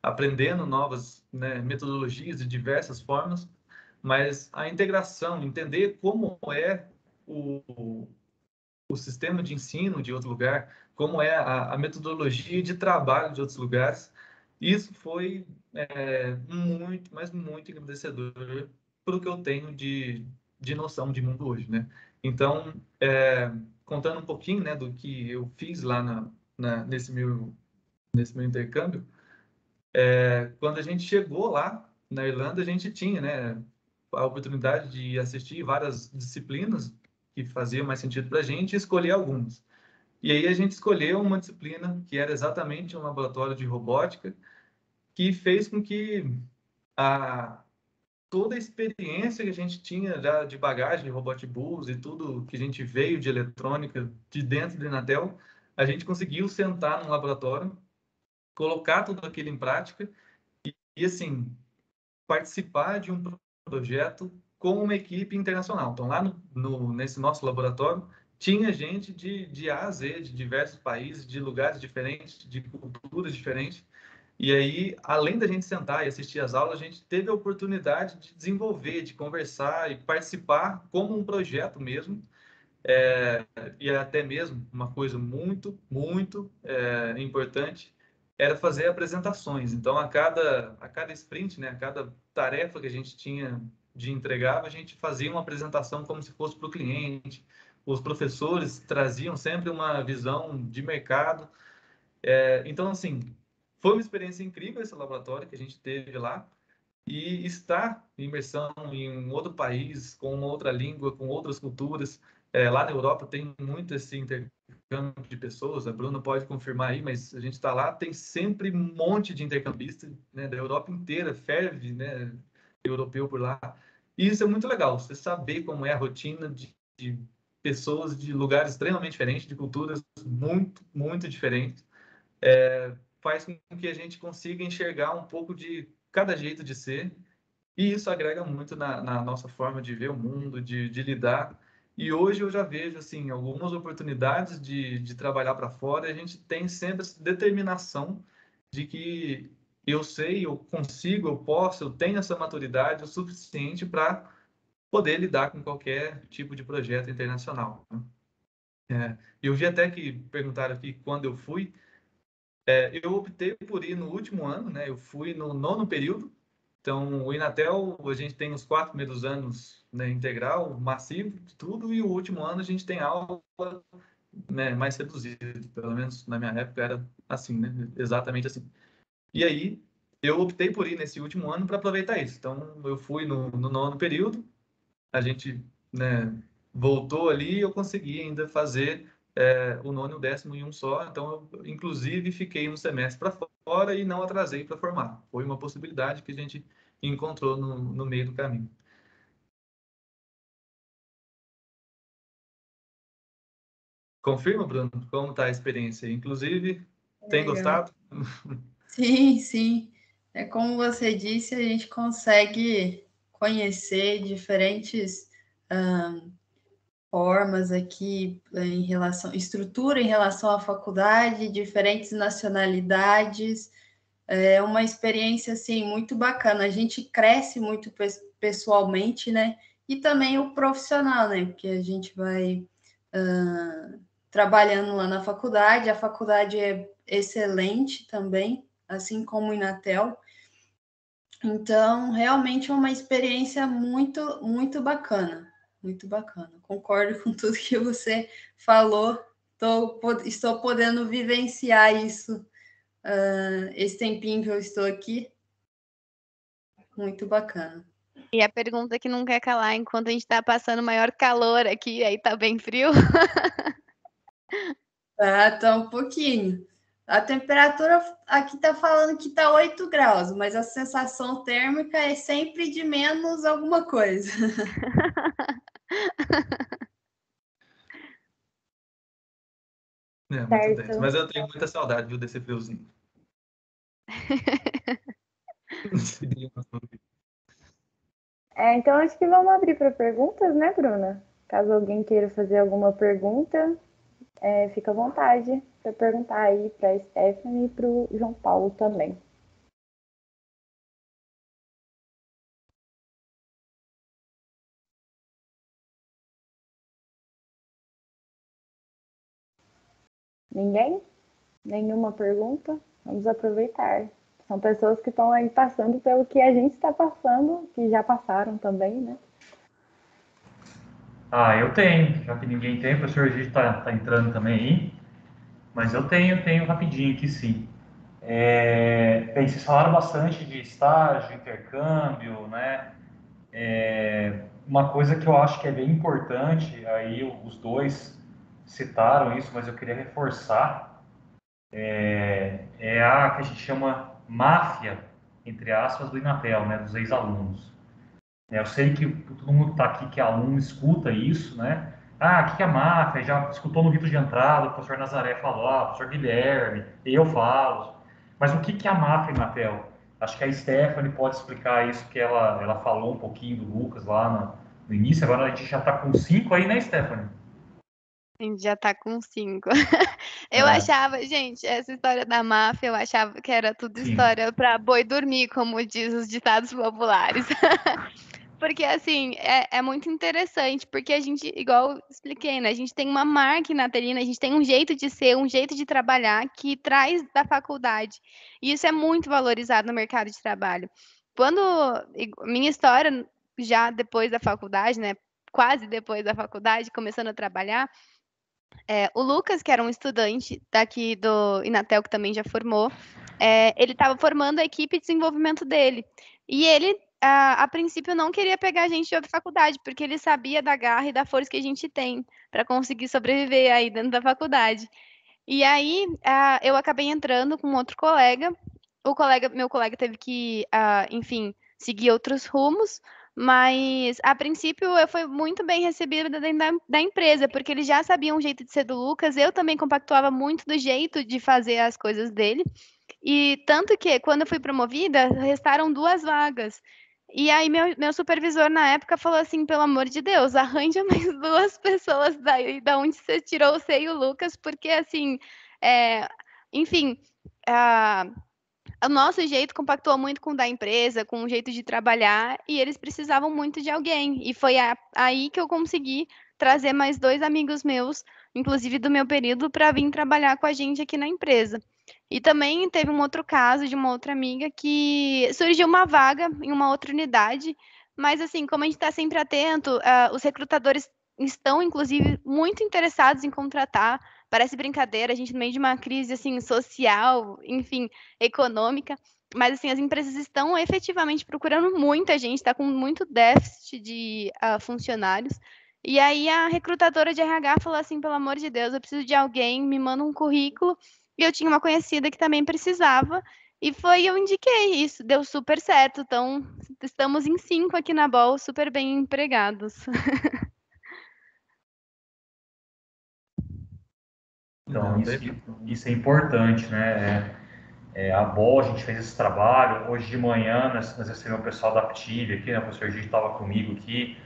aprendendo novas, né, metodologias de diversas formas, mas a integração, entender como é o sistema de ensino de outro lugar, como é a metodologia de trabalho de outros lugares, isso foi muito, mas muito engrandecedor para o que eu tenho de noção de mundo hoje, né? Então, contando um pouquinho, né, do que eu fiz lá nesse meu intercâmbio, quando a gente chegou lá na Irlanda, a gente tinha, né, a oportunidade de assistir várias disciplinas que faziam mais sentido para a gente e escolher algumas. E aí a gente escolheu uma disciplina que era exatamente um laboratório de robótica, que fez com que toda a experiência que a gente tinha já de bagagem de Robot Bulls e tudo que a gente veio de eletrônica de dentro do Inatel, a gente conseguiu sentar num laboratório, colocar tudo aquilo em prática e assim, participar de um projeto com uma equipe internacional. Então, lá nesse nosso laboratório, tinha gente de A a Z, de diversos países, de lugares diferentes, de culturas diferentes. E aí, além da gente sentar e assistir às aulas, a gente teve a oportunidade de desenvolver, de conversar e participar como um projeto mesmo. E até mesmo uma coisa muito, muito importante era fazer apresentações. Então, a cada sprint, né, a cada tarefa que a gente tinha de entregar, a gente fazia uma apresentação como se fosse para o cliente. Os professores traziam sempre uma visão de mercado. Então, assim, foi uma experiência incrível esse laboratório que a gente teve lá. E estar em imersão em um outro país, com uma outra língua, com outras culturas. Lá na Europa tem muito esse intercâmbio de pessoas, a Bruna pode confirmar aí, mas a gente está lá, tem sempre um monte de intercambista, né, da Europa inteira, ferve, né, europeu por lá. E isso é muito legal, você saber como é a rotina de pessoas de lugares extremamente diferentes, de culturas muito, muito diferentes, faz com que a gente consiga enxergar um pouco de cada jeito de ser, e isso agrega muito na nossa forma de ver o mundo, de lidar. E hoje eu já vejo assim algumas oportunidades de trabalhar para fora, e a gente tem sempre essa determinação de que eu sei, eu consigo, eu posso, eu tenho essa maturidade o suficiente para poder lidar com qualquer tipo de projeto internacional, né? Eu vi até que perguntaram aqui quando eu fui. Eu optei por ir no último ano, né? Eu fui no 9º período. Então, o Inatel, a gente tem os 4 primeiros anos, né, integral, massivo, de tudo, e o último ano a gente tem aula, né, mais reduzido. Pelo menos na minha época era assim, né? Exatamente assim. E aí, eu optei por ir nesse último ano para aproveitar isso. Então, eu fui no 9º período, a gente, né, voltou ali e eu consegui ainda fazer o 9º e o 10º em um só. Então, eu, inclusive, fiquei um semestre para fora e não atrasei para formar. Foi uma possibilidade que a gente encontrou no meio do caminho. Confirma, Bruno, como está a experiência aí? Inclusive, tem Legal. gostado? Sim, sim. É como você disse, a gente consegue conhecer diferentes formas aqui em relação, estrutura em relação à faculdade, diferentes nacionalidades. É uma experiência assim muito bacana. A gente cresce muito pessoalmente, né? E também o profissional, né? Porque a gente vai trabalhando lá na faculdade. A faculdade é excelente também, assim como o Inatel. Então, realmente é uma experiência muito, muito bacana. Muito bacana. Concordo com tudo que você falou. Estou podendo vivenciar isso esse tempinho que eu estou aqui. Muito bacana. E a pergunta que não quer calar, enquanto a gente está passando maior calor aqui, aí tá bem frio. Tá um pouquinho. A temperatura aqui está falando que está 8 graus, mas a sensação térmica é sempre de menos alguma coisa. Muito tenso. Certo. Mas eu tenho muita saudade, viu, desse friozinho. Então acho que vamos abrir para perguntas, né, Bruna? Caso alguém queira fazer alguma pergunta, fica à vontade para perguntar aí para a Stephanie e para o João Paulo também. Ninguém? Nenhuma pergunta? Vamos aproveitar. São pessoas que estão aí passando pelo que a gente está passando, que já passaram também, né? Eu tenho, já que ninguém tem, o professor Egídio está entrando também aí, mas eu tenho rapidinho aqui sim. Bem, vocês falaram bastante de estágio, intercâmbio, né? Uma coisa que eu acho que é bem importante, aí os dois citaram isso, mas eu queria reforçar, é a que a gente chama máfia, entre aspas, do Inatel, né, dos ex-alunos. Eu sei que todo mundo que está aqui que é aluno escuta isso, né? O que é máfia? Já escutou no rito de entrada, o professor Nazaré falou, o professor Guilherme, eu falo. Mas o que é a máfia, Inatel? Acho que a Stephanie pode explicar isso, que ela falou um pouquinho do Lucas lá no início. Agora a gente já está com 5 aí, né, Stephanie? A gente já tá com 5. Eu É, achava, gente, essa história da máfia, eu achava que era tudo sim. história para boi dormir, como diz os ditados populares. Porque, assim, é muito interessante, porque a gente, igual eu expliquei, né? A gente tem uma marca na Telina, a gente tem um jeito de ser, um jeito de trabalhar que traz da faculdade. E isso é muito valorizado no mercado de trabalho. Quando minha história, já depois da faculdade, né? Quase depois da faculdade, começando a trabalhar, o Lucas, que era um estudante daqui do Inatel, que também já formou, ele estava formando a equipe de desenvolvimento dele. E ele, a princípio, não queria pegar a gente de outra faculdade, porque ele sabia da garra e da força que a gente tem para conseguir sobreviver aí dentro da faculdade. E aí, eu acabei entrando com outro colega. Meu colega teve que, enfim, seguir outros rumos, mas a princípio eu fui muito bem recebida dentro da empresa, porque eles já sabiam o jeito de ser do Lucas, eu também compactuava muito do jeito de fazer as coisas dele. E tanto que, quando eu fui promovida, restaram 2 vagas. E aí, meu supervisor na época falou assim: pelo amor de Deus, arranja mais 2 pessoas daí, da onde você tirou você e o Lucas, porque assim, é, enfim, a, o nosso jeito compactuou muito com o da empresa, com o jeito de trabalhar, e eles precisavam muito de alguém. E foi aí que eu consegui trazer mais 2 amigos meus inclusive do meu período, para vir trabalhar com a gente aqui na empresa. E também teve um outro caso de uma outra amiga que surgiu uma vaga em uma outra unidade, mas assim, como a gente está sempre atento, os recrutadores estão, inclusive, muito interessados em contratar. Parece brincadeira, a gente no meio de uma crise assim social, enfim, econômica, mas assim, as empresas estão efetivamente procurando muita gente, está com muito déficit de funcionários. E aí a recrutadora de RH falou assim, pelo amor de Deus, eu preciso de alguém, me manda um currículo. E eu tinha uma conhecida que também precisava, e eu indiquei isso, deu super certo. Então, estamos em 5 aqui na Bol, super bem empregados. Então, Não, isso é importante, né? A Bol, a gente fez esse trabalho. Hoje de manhã, nós recebemos o pessoal da Aptiv aqui, né? O professor Gide estava comigo aqui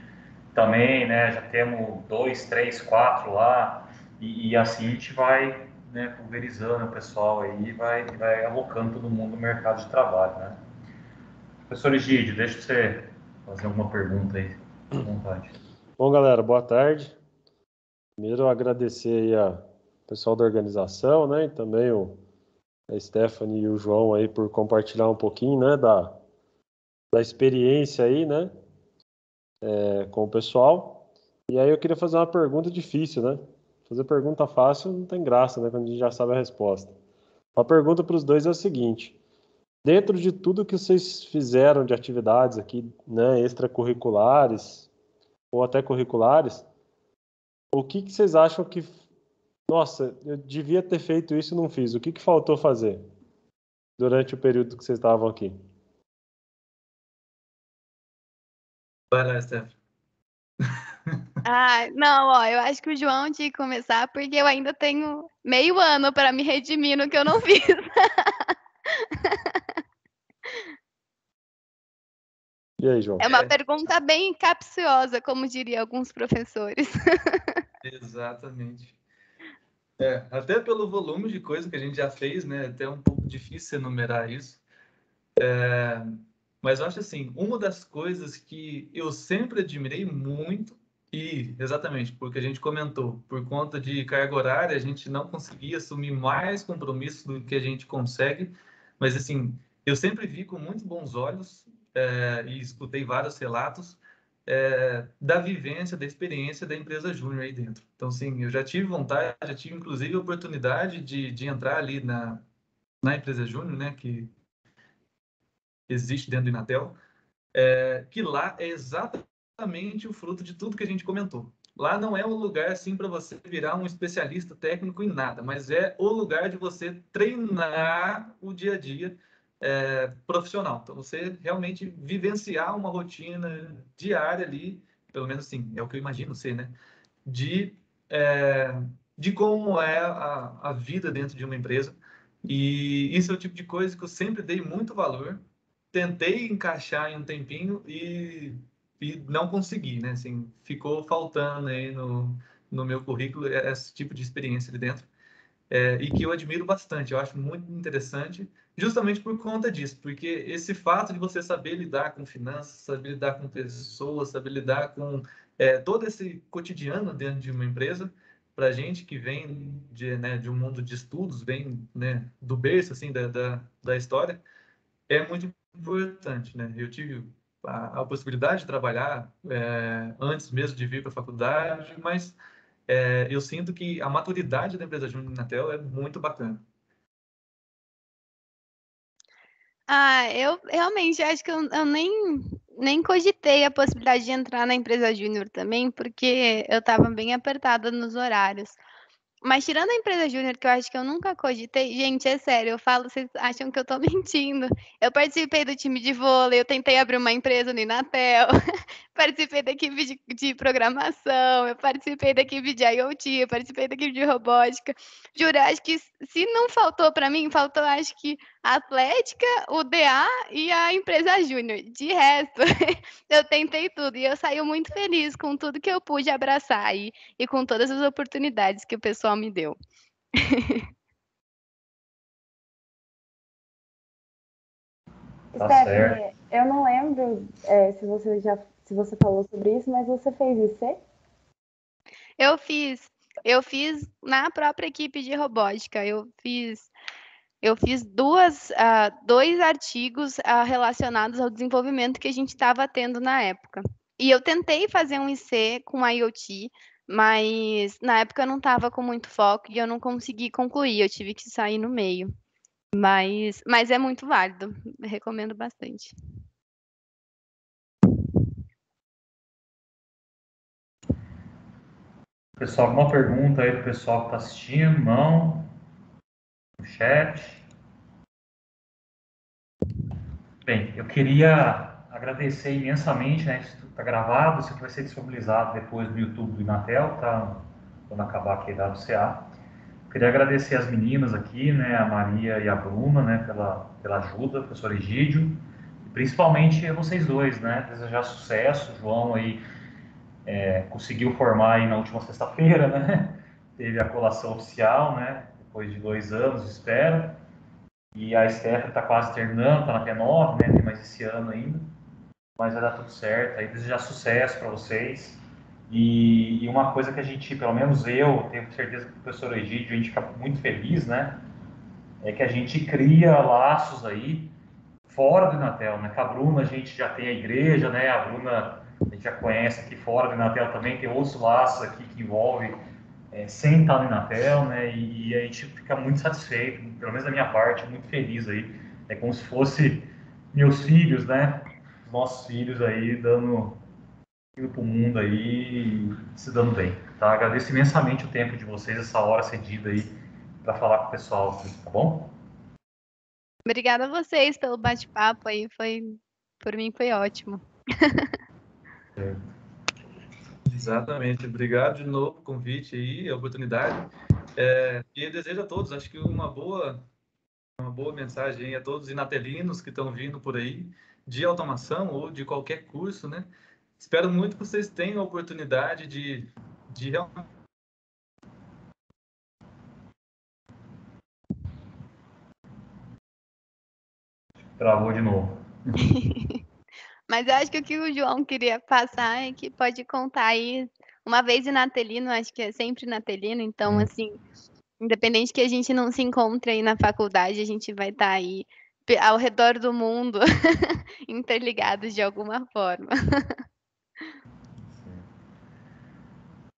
também, né? Já temos 2, 3, 4 lá. E assim a gente vai, né, pulverizando o pessoal aí, vai alocando todo mundo no mercado de trabalho, né? Professor Egídio, deixa você fazer alguma pergunta aí, à vontade. Bom, galera, boa tarde. Primeiro, agradecer aí ao pessoal da organização, né, e também a Stephanie e o João aí por compartilhar um pouquinho, né, da experiência aí, né, com o pessoal. E aí eu queria fazer uma pergunta difícil, né? Fazer pergunta fácil não tem graça, né, quando a gente já sabe a resposta. A pergunta para os dois é o seguinte: dentro de tudo que vocês fizeram de atividades aqui, né, extracurriculares ou até curriculares, o que vocês acham que, nossa, eu devia ter feito isso e não fiz? O que faltou fazer durante o período que vocês estavam aqui? vai lá, Steph. Não, ó, eu acho que o João tinha que começar, porque eu ainda tenho meio ano para me redimir no que eu não fiz. E aí, João? É uma pergunta bem capciosa, como diriam alguns professores. Exatamente. Até pelo volume de coisa que a gente já fez, né? Até um pouco difícil enumerar isso. Mas eu acho assim, uma das coisas que eu sempre admirei muito, e exatamente porque a gente comentou, por conta de carga horária, a gente não conseguia assumir mais compromissos do que a gente consegue, mas assim, eu sempre vi com muito bons olhos, e escutei vários relatos, da vivência, da experiência da empresa Júnior aí dentro. Então, sim, eu já tive vontade, já tive inclusive a oportunidade de entrar ali na empresa Júnior, né, que existe dentro do Inatel, que lá é exatamente o fruto de tudo que a gente comentou. Lá não é um lugar assim para você virar um especialista técnico em nada, mas é o lugar de você treinar o dia a dia profissional. Então, você realmente vivenciar uma rotina diária ali, pelo menos assim, é o que eu imagino ser, né? De, é, de como é a vida dentro de uma empresa. E isso é o tipo de coisa que eu sempre dei muito valor. Tentei encaixar em um tempinho e não consegui, né? Assim, ficou faltando aí no meu currículo esse tipo de experiência ali dentro. E que eu admiro bastante, eu acho muito interessante, justamente por conta disso, porque esse fato de você saber lidar com finanças, saber lidar com pessoas, saber lidar com todo esse cotidiano dentro de uma empresa, para gente que vem de um mundo de estudos, vem, né, do berço assim, da história, é muito importante, né? Eu tive a possibilidade de trabalhar antes mesmo de vir para a faculdade, mas eu sinto que a maturidade da empresa Júnior Natel é muito bacana. Eu realmente acho que eu nem cogitei a possibilidade de entrar na empresa júnior também, porque eu estava bem apertada nos horários. Mas tirando a empresa júnior, que eu acho que eu nunca cogitei, gente, é sério, eu falo, vocês acham que eu tô mentindo. Eu participei do time de vôlei, eu tentei abrir uma empresa no Inatel, participei da equipe de programação, eu participei da equipe de IoT, eu participei da equipe de robótica. Juro, acho que se não faltou para mim, faltou acho que a Atlética, o DA e a empresa júnior. De resto, eu tentei tudo e eu saí muito feliz com tudo que eu pude abraçar aí e com todas as oportunidades que o pessoal me deu. Tá Stephanie, certo. eu não lembro se você falou sobre isso, mas você fez IC? Eu fiz. Eu fiz na própria equipe de robótica. Eu fiz dois artigos relacionados ao desenvolvimento que a gente estava tendo na época. E eu tentei fazer um IC com IoT, mas na época eu não estava com muito foco e eu não consegui concluir. Eu tive que sair no meio. Mas é muito válido. Eu recomendo bastante. Pessoal, alguma pergunta aí do pessoal que está assistindo? Não? No chat? Bem, eu queria agradecer imensamente, né? Isso está gravado, isso aqui vai ser disponibilizado depois no YouTube do Inatel, tá? Quando acabar aqui a WCA. Queria agradecer as meninas aqui, né? A Maria e a Bruna, né? Pela ajuda, professor Egídio. E principalmente vocês dois, né? Desejar sucesso. O João aí conseguiu formar aí na última sexta-feira, né? Teve a colação oficial, né? Depois de 2 anos, espero. E a Stephanie está quase terminando, está na P9, né? Tem mais esse ano ainda. Mas vai dar tudo certo. Aí desejar sucesso para vocês. E uma coisa que a gente, pelo menos eu, tenho certeza que o professor Egídio, a gente fica muito feliz, né? É que a gente cria laços aí fora do Inatel, né? Com a Bruna a gente já tem a igreja, né? A Bruna a gente já conhece aqui fora do Inatel também, tem outros laços aqui que envolvem sem estar no Inatel, né? E a gente fica muito satisfeito, pelo menos da minha parte, muito feliz aí. É como se fosse meus filhos, né? Os nossos filhos aí indo pro mundo aí e se dando bem, tá? Agradeço imensamente o tempo de vocês, essa hora cedida aí para falar com o pessoal, tá bom? Obrigada a vocês pelo bate-papo aí. Por mim foi ótimo. Exatamente. Obrigado de novo pelo convite aí, a oportunidade. E desejo a todos, acho que uma boa mensagem aí a todos os inatelinos que estão vindo por aí, de automação ou de qualquer curso, né? Espero muito que vocês tenham a oportunidade de realmente... Travou de novo. Mas eu acho que o que o João queria passar é que pode contar aí, uma vez inatelino, acho que é sempre inatelino, então, assim, independente que a gente não se encontre aí na faculdade, a gente vai estar aí ao redor do mundo, interligados de alguma forma.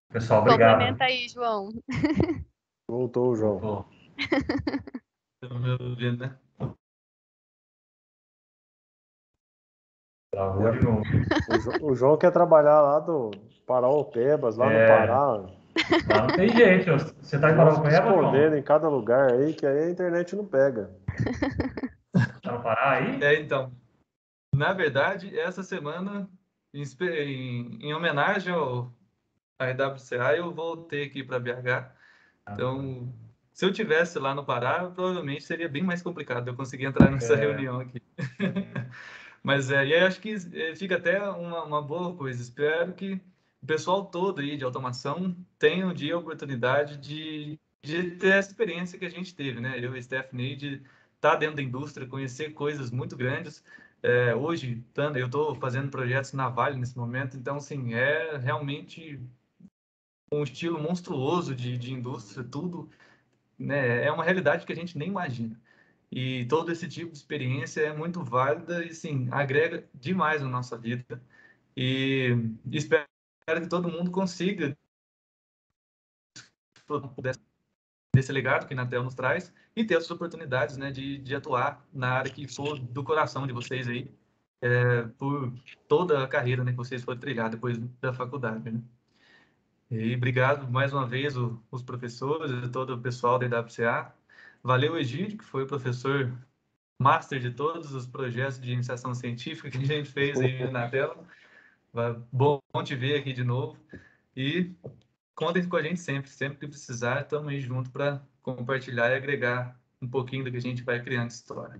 Pessoal, obrigado. Complementa aí, João. Voltou, João. Voltou. Estão me ouvindo, né? Travou de novo. O João quer trabalhar lá do Paraopebas, lá no Pará. Lá não tem jeito. Você tá em Paraupeba, João? Escondendo em cada lugar aí, que aí a internet não pega. Tá no Pará aí? Então, na verdade, essa semana, em homenagem à EWCA, eu voltei aqui para BH. Então, se eu tivesse lá no Pará, provavelmente seria bem mais complicado eu conseguir entrar nessa reunião aqui. Mas e aí acho que fica até uma boa coisa. Espero que o pessoal todo aí de automação tenha um dia a oportunidade de ter essa experiência que a gente teve, né? Eu e Stephanie, de estar dentro da indústria, conhecer coisas muito grandes. Hoje, eu estou fazendo projetos na Vale nesse momento, então, assim, é realmente um estilo monstruoso de indústria, tudo, né? É uma realidade que a gente nem imagina. E todo esse tipo de experiência é muito válida e, sim, agrega demais na nossa vida. E espero que todo mundo consiga desse legado que a Inatel nos traz e ter as oportunidades, né, de atuar na área que for do coração de vocês aí, por toda a carreira, né, que vocês forem trilhar depois da faculdade, né? E obrigado mais uma vez os professores e todo o pessoal da EWCA. Valeu, Egídio, que foi o professor master de todos os projetos de iniciação científica que a gente fez aí na tela. Bom te ver aqui de novo. E contem com a gente sempre que precisar, estamos aí junto para compartilhar e agregar um pouquinho do que a gente vai criando história.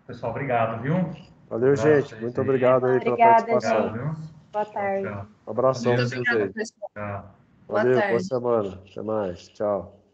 Pessoal, obrigado, viu? Valeu, gente. Muito obrigado aí pela participação. Obrigada, gente. Boa tarde. Tchau. Um abração para Muito vocês obrigada, aí. pessoal. Tchau. Boa Valeu, boa tarde. semana. Até mais. Tchau.